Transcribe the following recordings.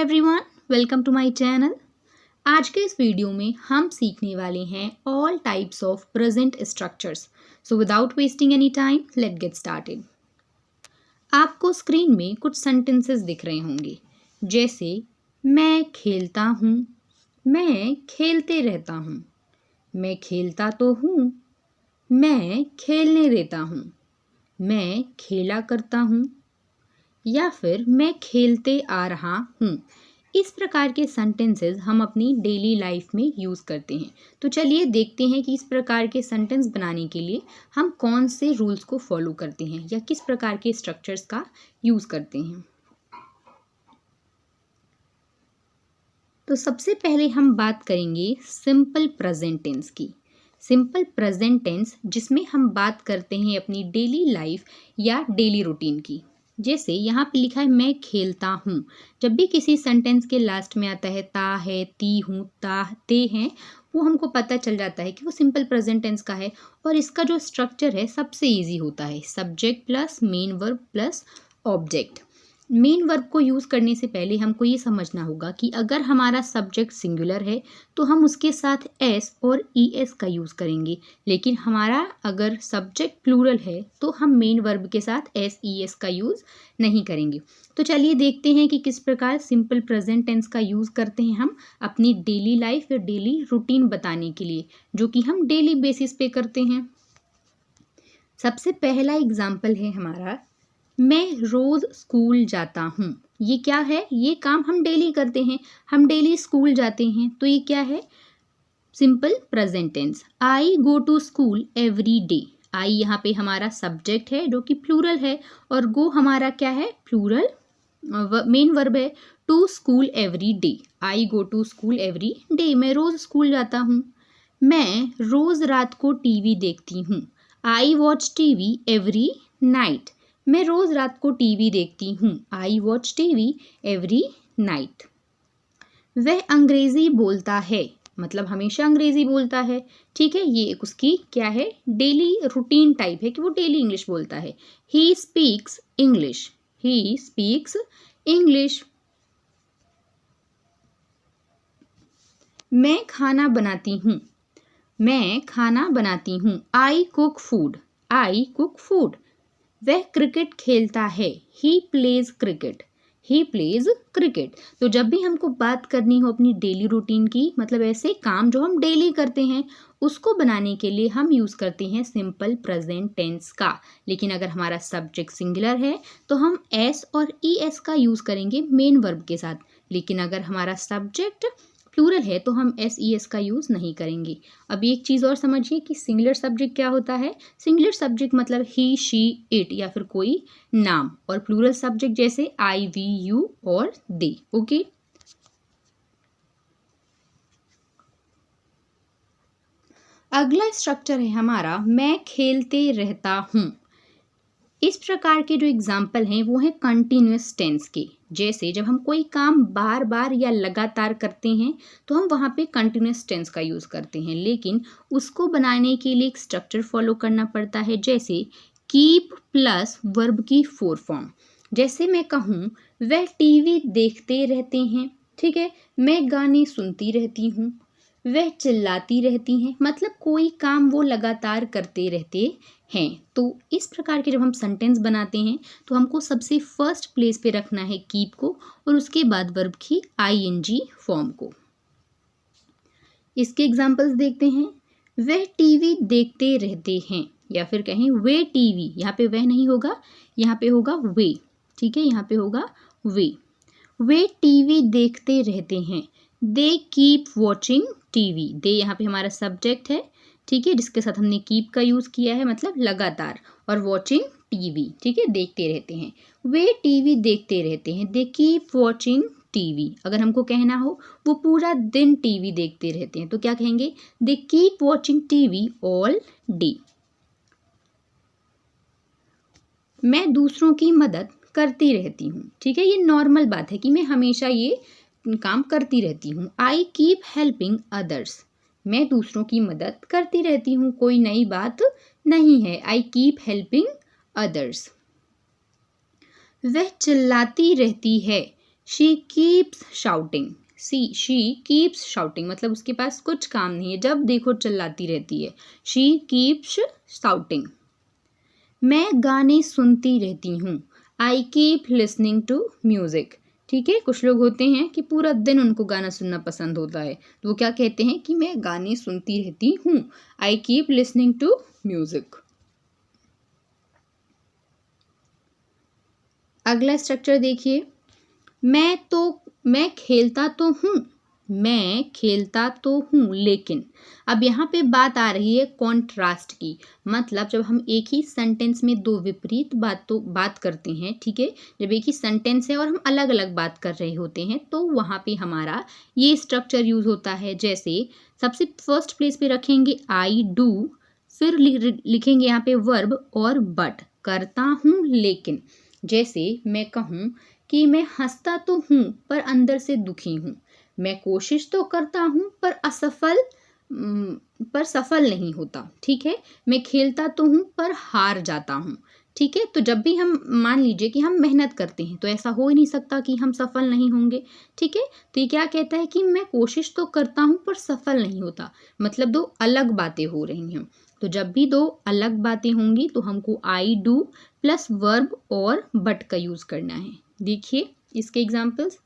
Hi everyone, welcome to my channel. आज के इस वीडियो में हम सीखने वाले हैं all types of present structures. So without wasting any time let get started. आपको स्क्रीन में कुछ सेंटेंसेस दिख रहे होंगे, जैसे मैं खेलता हूँ, मैं खेलते रहता हूँ, मैं खेलता तो हूँ, मैं खेलने देता हूँ, मैं खेला करता हूँ, या फिर मैं खेलते आ रहा हूँ। इस प्रकार के सेंटेंसेस हम अपनी डेली लाइफ में यूज़ करते हैं। तो चलिए देखते हैं कि इस प्रकार के सेंटेंस बनाने के लिए हम कौन से रूल्स को फॉलो करते हैं या किस प्रकार के स्ट्रक्चर्स का यूज़ करते हैं। तो सबसे पहले हम बात करेंगे सिंपल प्रेजेंट टेंस की। सिंपल प्रेजेंट टेंस जिसमें हम बात करते हैं अपनी डेली लाइफ या डेली रूटीन की। जैसे यहाँ पे लिखा है मैं खेलता हूँ। जब भी किसी सेंटेंस के लास्ट में आता है ता है, ती हूँ, ता, ते हैं, वो हमको पता चल जाता है कि वो सिंपल प्रेजेंट टेंस का है। और इसका जो स्ट्रक्चर है सबसे इजी होता है, subject plus main verb plus object. Main verb को यूज़ करने से पहले हमको ये समझना होगा कि अगर हमारा सब्जेक्ट सिंगुलर है तो हम उसके साथ एस और ई एस का यूज़ करेंगे, लेकिन हमारा अगर सब्जेक्ट प्लूरल है तो हम मेन वर्ब के साथ एस ई एस का यूज़ नहीं करेंगे। तो चलिए देखते हैं कि किस प्रकार सिंपल प्रेजेंट टेंस का यूज़ करते हैं हम अपनी डेली लाइफ या डेली रूटीन बताने के लिए, जो कि हम डेली बेसिस पे करते हैं। सबसे पहला एग्जाम्पल है हमारा, मैं रोज़ स्कूल जाता हूँ। ये क्या है? ये काम हम डेली करते हैं, हम डेली स्कूल जाते हैं, तो ये क्या है? Simple present tense. I go to school every day. I यहाँ पे हमारा सब्जेक्ट है जो कि प्लूरल है, और गो हमारा क्या है? प्लूरल मेन वर्ब है। To school every day, I go to school every day, मैं रोज़ स्कूल जाता हूँ। मैं रोज़ रात को टीवी देखती हूँ। I watch TV every night, मैं रोज़ रात को टीवी देखती हूँ। I watch TV every night. वह अंग्रेज़ी बोलता है, मतलब हमेशा अंग्रेज़ी बोलता है। ठीक है, ये एक उसकी क्या है? डेली रूटीन टाइप है कि वो डेली इंग्लिश बोलता है। He speaks English, he speaks English. मैं खाना बनाती हूँ, मैं खाना बनाती हूँ। I cook food, I cook food. वह क्रिकेट खेलता है, he plays cricket, he plays cricket. तो जब भी हमको बात करनी हो अपनी डेली रूटीन की, मतलब ऐसे काम जो हम डेली करते हैं, उसको बनाने के लिए हम यूज़ करते हैं सिंपल प्रेजेंट टेंस का। लेकिन अगर हमारा सब्जेक्ट सिंगुलर है तो हम एस और ई एस का यूज़ करेंगे मेन वर्ब के साथ। लेकिन अगर हमारा सब्जेक्ट प्लूरल है तो हम एस ई एस का यूज़ नहीं करेंगे। अब एक चीज़ और समझिए कि सिंगुलर सब्जेक्ट क्या होता है। सिंगुलर सब्जेक्ट मतलब ही, शी, इट या फिर कोई नाम, और प्लूरल सब्जेक्ट जैसे आई, वी, यू और दे। ओके, अगला स्ट्रक्चर है हमारा मैं खेलते रहता हूँ। इस प्रकार के जो एग्जाम्पल हैं वो हैं कंटिन्यूस टेंस के। जैसे जब हम कोई काम बार बार या लगातार करते हैं तो हम वहाँ पे कंटिन्यूस टेंस का यूज़ करते हैं, लेकिन उसको बनाने के लिए एक स्ट्रक्चर फॉलो करना पड़ता है। जैसे कीप प्लस वर्ब की फोर फॉर्म। जैसे मैं कहूँ वह टीवी देखते रहते हैं, ठीक है, मैं गाने सुनती रहती हूँ, वह चिल्लाती रहती हैं, मतलब कोई काम वो लगातार करते रहते हैं। तो इस प्रकार के जब हम सेंटेंस बनाते हैं तो हमको सबसे फर्स्ट प्लेस पे रखना है कीप को, और उसके बाद वर्ब की आईएनजी फॉर्म को। इसके एग्जांपल्स देखते हैं। वह टीवी देखते रहते हैं, या फिर कहें वे टीवी, यहाँ पे वह नहीं होगा, यहाँ पे होगा वे। ठीक है, यहाँ पे होगा वे टीवी देखते रहते हैं। दे कीप वॉचिंग टीवी, दे यहाँ पे हमारा सब्जेक्ट है, ठीक है, जिसके साथ हमने कीप का यूज़ किया है, मतलब लगातार, और वॉचिंग टीवी, ठीक है, देखते रहते हैं। वे टीवी देखते रहते हैं, दे कीप वॉचिंग टीवी। अगर हमको कहना हो वो पूरा दिन टीवी देखते रहते हैं तो क्या कहेंगे? They keep watching TV all day. मैं दूसरों की मदद करती रहती हूँ, ठीक है, ये नॉर्मल बात है कि मैं हमेशा ये काम करती रहती हूँ। आई कीप हेल्पिंग अदर्स, मैं दूसरों की मदद करती रहती हूँ, कोई नई बात नहीं है। I keep helping others. वह चिल्लाती रहती है, she keeps shouting. She keeps shouting मतलब उसके पास कुछ काम नहीं है, जब देखो चिल्लाती रहती है। She keeps shouting. मैं गाने सुनती रहती हूँ। I keep listening to music. ठीक है, कुछ लोग होते हैं कि पूरा दिन उनको गाना सुनना पसंद होता है, तो वो क्या कहते हैं कि मैं गाने सुनती रहती हूँ। I keep listening to music. अगला स्ट्रक्चर देखिए, मैं खेलता तो हूँ लेकिन। अब यहाँ पे बात आ रही है कॉन्ट्रास्ट की, मतलब जब हम एक ही सेंटेंस में दो विपरीत बात करते हैं, ठीक है, जब एक ही सेंटेंस है और हम अलग अलग बात कर रहे होते हैं तो वहाँ पे हमारा ये स्ट्रक्चर यूज होता है। जैसे सबसे फर्स्ट प्लेस पे रखेंगे आई डू, फिर लिखेंगे यहाँ पे वर्ब और बट, करता हूँ लेकिन। जैसे मैं कहूँ कि मैं हंसता तो हूँ पर अंदर से दुखी हूँ। मैं कोशिश तो करता हूँ पर सफल नहीं होता। ठीक है, मैं खेलता तो हूँ पर हार जाता हूँ। ठीक है, तो जब भी हम मान लीजिए कि हम मेहनत करते हैं तो ऐसा हो ही नहीं सकता कि हम सफल नहीं होंगे। ठीक है, तो ये क्या कहता है कि मैं कोशिश तो करता हूँ पर सफल नहीं होता, मतलब दो अलग बातें हो रही हैं। तो जब भी दो अलग बातें होंगी तो हमको आई डू प्लस वर्ब और बट का यूज करना है। देखिए इसके एग्जाम्पल्स।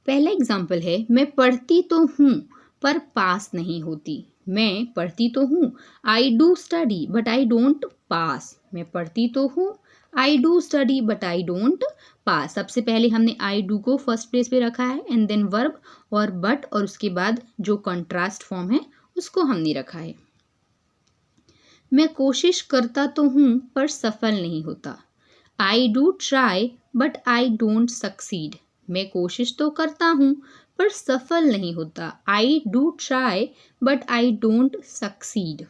पहला एग्जाम्पल है, मैं पढ़ती तो हूँ पर पास नहीं होती। मैं पढ़ती तो हूँ, I do study but I don't पास। मैं पढ़ती तो हूँ, I do study but I don't पास। सबसे पहले हमने आई डू को फर्स्ट प्लेस पे रखा है एंड देन वर्ब और बट, और उसके बाद जो कॉन्ट्रास्ट फॉर्म है उसको हमने रखा है। मैं कोशिश करता तो हूँ पर सफल नहीं होता। I do try but I don't succeed. मैं कोशिश तो करता हूँ पर सफल नहीं होता। I do try but I don't succeed.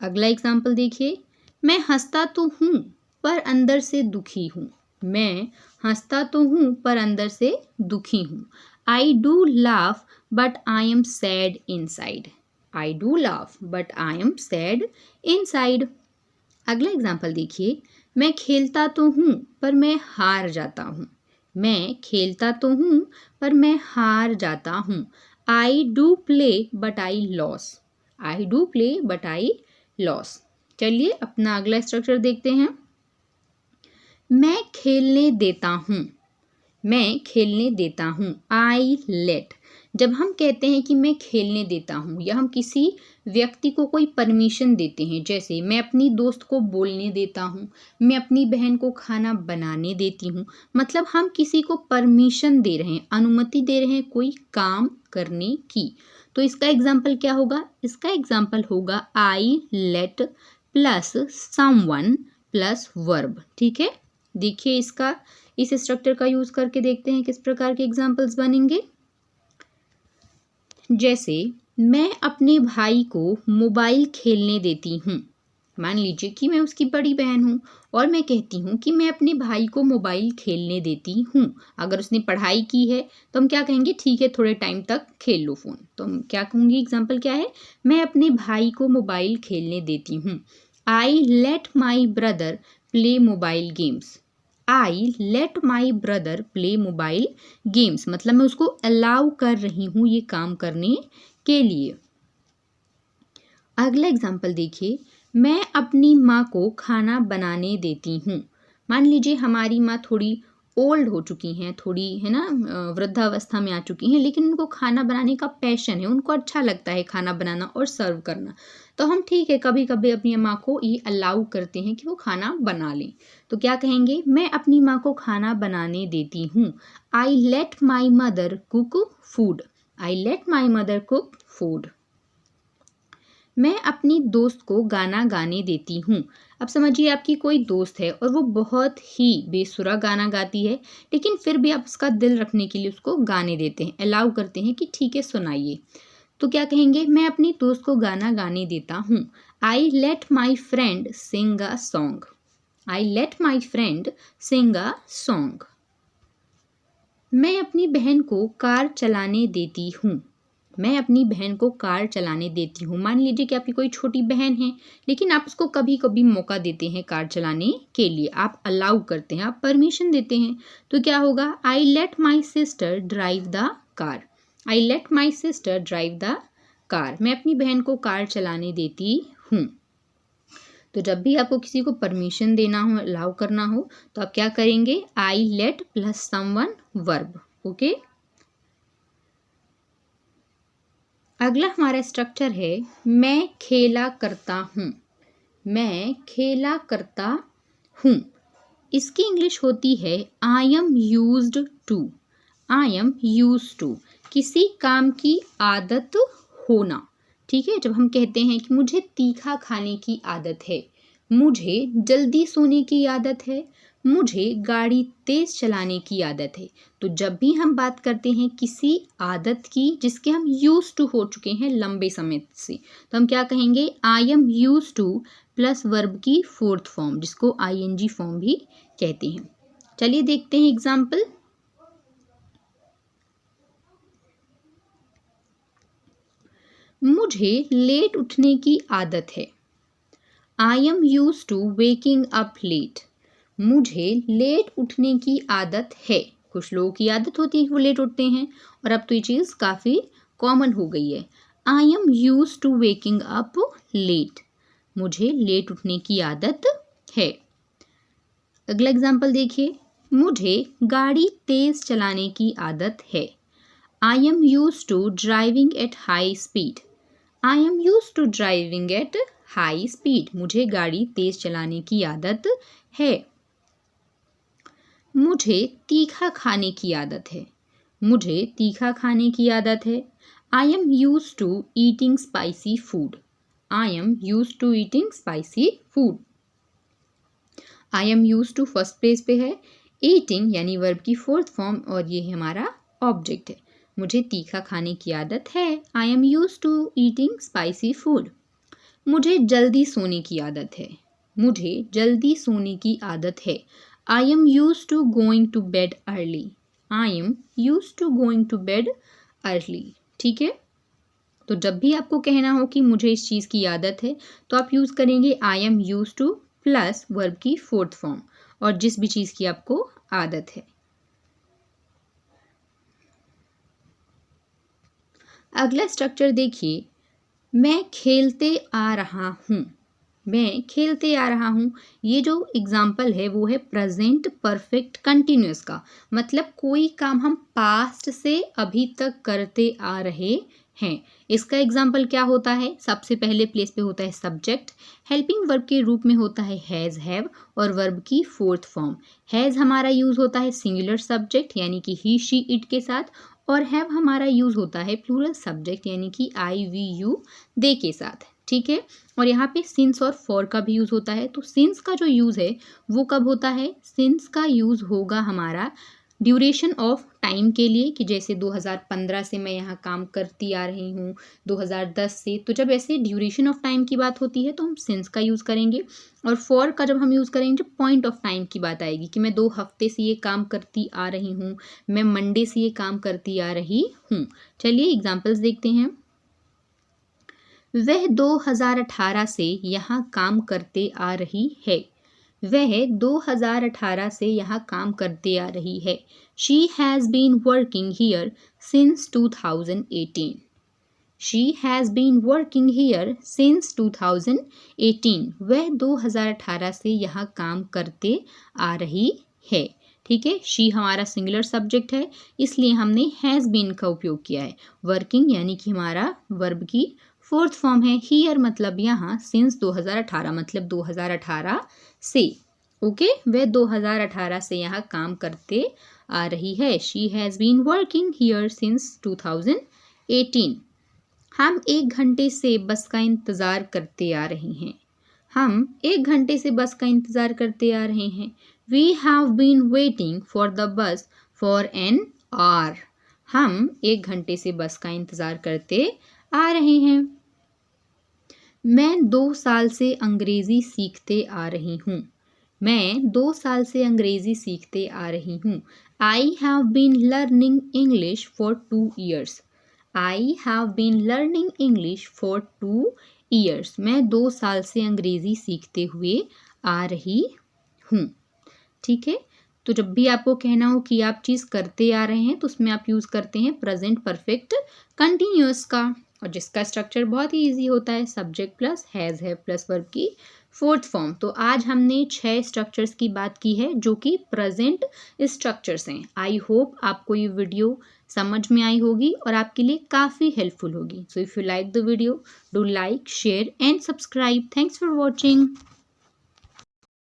अगला एग्जाम्पल देखिए, मैं हंसता तो हूँ पर अंदर से दुखी हूँ। मैं हंसता तो हूँ पर अंदर से दुखी हूँ। I do laugh but I am sad inside. I do laugh but I am sad inside. अगला एग्जाम्पल देखिए, मैं खेलता तो हूँ पर मैं हार जाता हूँ। मैं खेलता तो हूँ पर मैं हार जाता हूँ। I do play but I loss. I do play but I loss. चलिए अपना अगला स्ट्रक्चर देखते हैं। मैं खेलने देता हूँ। मैं खेलने देता हूँ, आई लेट। जब हम कहते हैं कि मैं खेलने देता हूँ या हम किसी व्यक्ति को कोई परमिशन देते हैं, जैसे मैं अपनी दोस्त को बोलने देता हूँ, मैं अपनी बहन को खाना बनाने देती हूँ, मतलब हम किसी को परमिशन दे रहे हैं, अनुमति दे रहे हैं कोई काम करने की। तो इसका एग्जाम्पल क्या होगा? इसका एग्जाम्पल होगा I let plus someone plus verb. ठीक है, देखिए इसका इस स्ट्रक्चर का यूज करके देखते हैं किस प्रकार के एग्जाम्पल्स बनेंगे। जैसे मैं अपने भाई को मोबाइल खेलने देती हूँ। मान लीजिए कि मैं उसकी बड़ी बहन हूँ और मैं कहती हूँ कि मैं अपने भाई को मोबाइल खेलने देती हूँ। अगर उसने पढ़ाई की है तो हम क्या कहेंगे, ठीक है थोड़े टाइम तक खेल लो फ़ोन। तो हम क्या कहूँगी, एग्जाम्पल क्या है, मैं अपने भाई को मोबाइल खेलने देती हूँ। I let my brother play mobile games. I let my brother play mobile games, मतलब मैं उसको अलाउ कर रही हूँ ये काम करने के लिए। अगला एग्जाम्पल देखिए, मैं अपनी माँ को खाना बनाने देती हूँ। मान लीजिए हमारी माँ थोड़ी ओल्ड हो चुकी हैं, थोड़ी है ना वृद्धावस्था में आ चुकी हैं, लेकिन उनको खाना बनाने का पैशन है, उनको अच्छा लगता है खाना बनाना और सर्व करना। तो हम ठीक है कभी कभी अपनी माँ को ये अलाउ करते हैं कि वो खाना बना लें। तो क्या कहेंगे, मैं अपनी माँ को खाना बनाने देती हूँ। I let my mother cook food. I let my mother cook food. मैं अपनी दोस्त को गाना गाने देती हूँ। अब समझिए आपकी कोई दोस्त है और वो बहुत ही बेसुरा गाना गाती है, लेकिन फिर भी आप उसका दिल रखने के लिए उसको गाने देते हैं, अलाउ करते हैं कि ठीक है सुनाइए। तो क्या कहेंगे, मैं अपनी दोस्त को गाना गाने देता हूँ। I let my friend sing a song. I let my friend sing a song. मैं अपनी बहन को कार चलाने देती हूँ। मैं अपनी बहन को कार चलाने देती हूँ। मान लीजिए कि आपकी कोई छोटी बहन है, लेकिन आप उसको कभी कभी मौका देते हैं कार चलाने के लिए, आप अलाउ करते हैं, आप परमिशन देते हैं, तो क्या होगा? आई let my sister drive the car. I let my sister drive the car. मैं अपनी बहन को कार चलाने देती हूँ। तो जब भी आपको किसी को परमिशन देना हो, अलाउ करना हो, तो आप क्या करेंगे? I let plus someone verb. Okay, अगला हमारा स्ट्रक्चर है मैं खेला करता हूँ। मैं खेला करता हूँ, इसकी इंग्लिश होती है I am used to. I am used to, किसी काम की आदत होना। ठीक है, जब हम कहते हैं कि मुझे तीखा खाने की आदत है, मुझे जल्दी सोने की आदत है, मुझे गाड़ी तेज चलाने की आदत है, तो जब भी हम बात करते हैं किसी आदत की जिसके हम यूज टू हो चुके हैं लंबे समय से, तो हम क्या कहेंगे? आई am use two plus verb की फोर्थ फॉर्म, जिसको आईएनजी फॉर्म भी कहते हैं। चलिए देखते हैं एग्जाम्पल। मुझे लेट उठने की आदत है। I am use to waking up late. मुझे लेट उठने की आदत है। कुछ लोगों की आदत होती है वो लेट उठते हैं, और अब तो ये चीज़ काफ़ी कॉमन हो गई है। I am use to waking up late. मुझे लेट उठने की आदत है। अगला एग्जाम्पल देखिए, मुझे गाड़ी तेज चलाने की आदत है। I am use to driving at high speed. I am use to driving at high speed. मुझे गाड़ी तेज चलाने की आदत है। मुझे तीखा खाने की आदत है। मुझे तीखा खाने की आदत है। I am use to eating spicy food. I am use to eating spicy food. I am use to first page पे है, ईटिंग यानी वर्ब की फोर्थ फॉर्म, और ये हमारा ऑब्जेक्ट है। मुझे तीखा खाने की आदत है। I am use to eating spicy food. मुझे जल्दी सोने की आदत है। मुझे जल्दी सोने की आदत है। I am use to going to bed early. I am use to going to bed early. ठीक है, तो जब भी आपको कहना हो कि मुझे इस चीज़ की आदत है, तो आप यूज़ करेंगे आई am use two plus verb की फोर्थ फॉर्म, और जिस भी चीज़ की आपको आदत है। अगला स्ट्रक्चर देखिए, मैं खेलते आ रहा हूँ। मैं खेलते आ रहा हूँ, ये जो एग्जाम्पल है वो है प्रेजेंट परफेक्ट कंटिन्यूस का, मतलब कोई काम हम पास्ट से अभी तक करते आ रहे हैं। इसका एग्जाम्पल क्या होता है? सबसे पहले प्लेस पे होता है सब्जेक्ट, हेल्पिंग वर्ब के रूप में होता है हैज़ हैव, और वर्ब की फोर्थ फॉर्म। हैज़ हमारा यूज होता है सिंगुलर सब्जेक्ट यानी कि ही शी इट के साथ, और हैव हमारा यूज होता है प्लूरल सब्जेक्ट यानी कि आई वी यू दे के साथ। ठीक है, और यहाँ पे सिंस और फॉर का भी यूज़ होता है। तो सिंस का जो यूज़ है वो कब होता है? सिंस का यूज़ होगा हमारा ड्यूरेशन ऑफ टाइम के लिए, कि जैसे 2015 से मैं यहाँ काम करती आ रही हूँ, 2010 से, तो जब ऐसे ड्यूरेशन ऑफ टाइम की बात होती है तो हम सिंस का यूज़ करेंगे। और फॉर का जब हम यूज़ करेंगे जब पॉइंट ऑफ टाइम की बात आएगी, कि मैं 2 हफ्ते से ये काम करती आ रही हूँ, मैं मंडे से ये काम करती आ रही हूँ। चलिए एग्जाम्पल्स देखते हैं। वह 2018 से यहाँ काम करते आ रही है। वह 2018 से यहाँ काम करते आ रही है। She has been working here since 2018। She has been working here since 2018। वह 2018 से यहाँ काम करते आ रही है। ठीक है, शी हमारा सिंगुलर सब्जेक्ट है, इसलिए हमने हैज़ बीन का उपयोग किया है। वर्किंग यानी कि हमारा वर्ब की फोर्थ फॉर्म है। हियर मतलब यहाँ, सिंस 2018 मतलब 2018 से। ओके, वह 2018 से यहाँ काम करते आ रही है। She has been working here since 2018। हम 1 घंटे से बस का इंतज़ार करते आ रहे हैं। हम 1 घंटे से बस का इंतज़ार करते आ रहे हैं। We have been waiting for the bus for an hour. हम 1 घंटे से बस का इंतज़ार करते आ रहे हैं। मैं 2 साल से अंग्रेज़ी सीखते आ रही हूँ। मैं 2 साल से अंग्रेज़ी सीखते आ रही हूँ। I have been learning English for 2 years। I have been learning English for 2 years. मैं 2 साल से अंग्रेजी सीखते हुए आ रही हूँ। ठीक है, तो जब भी आपको कहना हो कि आप चीज़ करते आ रहे हैं तो उसमें आप यूज़ करते हैं प्रेजेंट परफेक्ट कंटिन्यूअस का, और जिसका स्ट्रक्चर बहुत ही ईजी होता है, सब्जेक्ट प्लस हैज़ है प्लस वर्ब की 4th फॉर्म। तो आज हमने 6 स्ट्रक्चर्स की बात की है जो कि प्रेजेंट स्ट्रक्चर्स हैं। आई होप आपको ये वीडियो समझ में आई होगी और आपके लिए काफ़ी हेल्पफुल होगी। So if you like the video, do like, share and subscribe. Thanks for watching.